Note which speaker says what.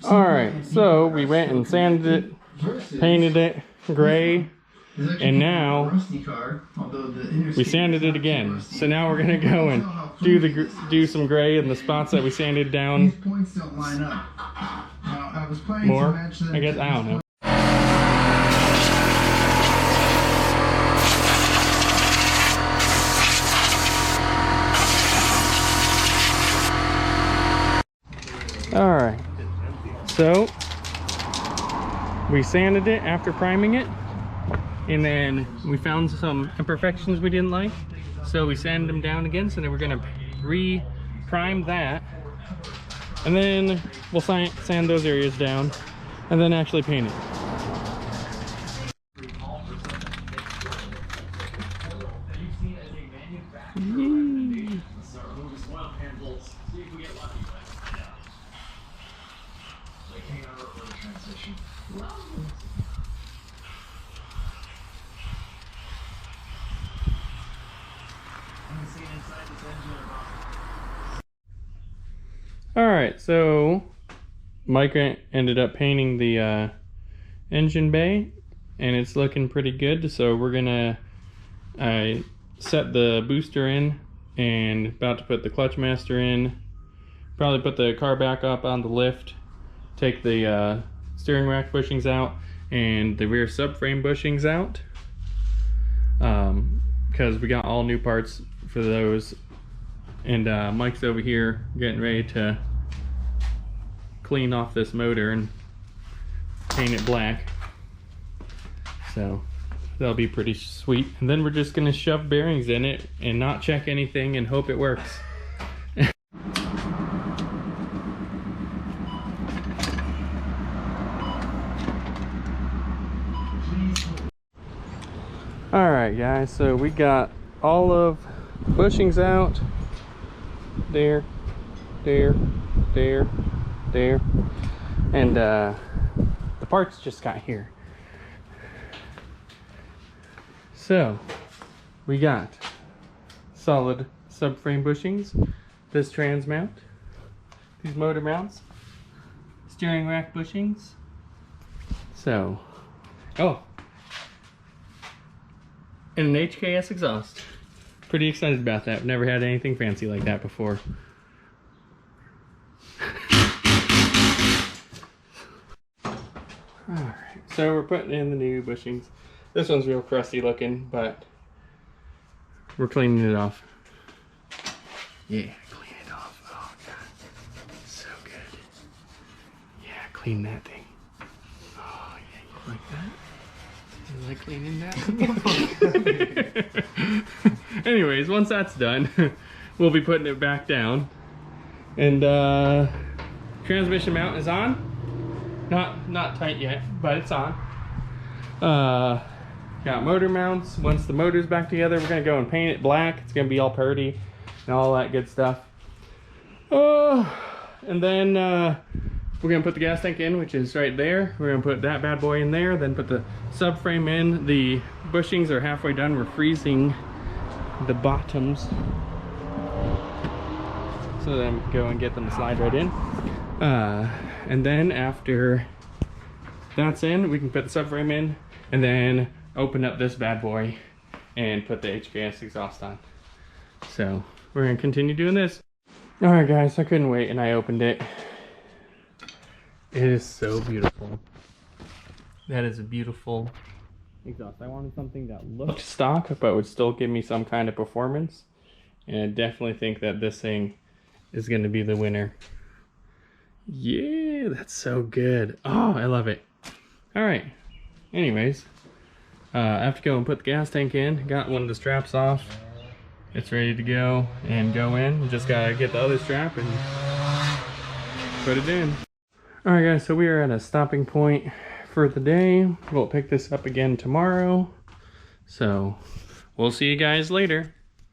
Speaker 1: Alright, so we went and sanded it, painted it gray, and now we sanded it again. So now we're gonna go and do some gray in the spots that we sanded down more. I guess, I don't know. Alright, so we sanded it after priming it, and then we found some imperfections we didn't like, so we sanded them down again. So then we're gonna re-prime that, and then we'll sand those areas down and then actually paint it. Alright, so Mike ended up painting the engine bay, and it's looking pretty good. So we're gonna set the booster in and about to put the clutch master in, probably put the car back up on the lift, take the steering rack bushings out and the rear subframe bushings out, because we got all new parts for those. And Mike's over here getting ready to clean off this motor and paint it black. So that'll be pretty sweet. And then we're just gonna shove bearings in it and not check anything and hope it works. Alright guys, so we got all of the bushings out. There, and the parts just got here. So we got solid subframe bushings, this trans mount, these motor mounts, steering rack bushings. So, oh, and an HKS exhaust. Pretty excited about that. I've never had anything fancy like that before. Alright, so we're putting in the new bushings. This one's real crusty looking, but we're cleaning it off. Yeah, clean it off. Oh god, so good. Yeah, clean that thing. Oh yeah, you like that? You like cleaning that? Anyways, once that's done, we'll be putting it back down. And transmission mount is on. Not tight yet, but it's on. Got motor mounts. Once the motor's back together, we're gonna go and paint it black. It's gonna be all purty and all that good stuff. And then we're gonna put the gas tank in, which is right there. We're gonna put that bad boy in there, then put the subframe in. The bushings are halfway done. We're freezing the bottoms, so then go and get them to slide right in. And then after that's in, we can put the subframe in and then open up this bad boy and put the HKS exhaust on. So we're gonna continue doing this. All right guys, I couldn't wait and I opened it. It is so beautiful. That is a beautiful exhaust. I wanted something that looked stock but would still give me some kind of performance, and I definitely think that this thing is going to be the winner. Yeah, that's so good. Oh, I love it. All right, anyways, I have to go and put the gas tank in. Got one of the straps off. It's ready to go and go in. Just gotta get the other strap and put it in. All right guys, so we are at a stopping point for the day. We'll pick this up again tomorrow. So we'll see you guys later.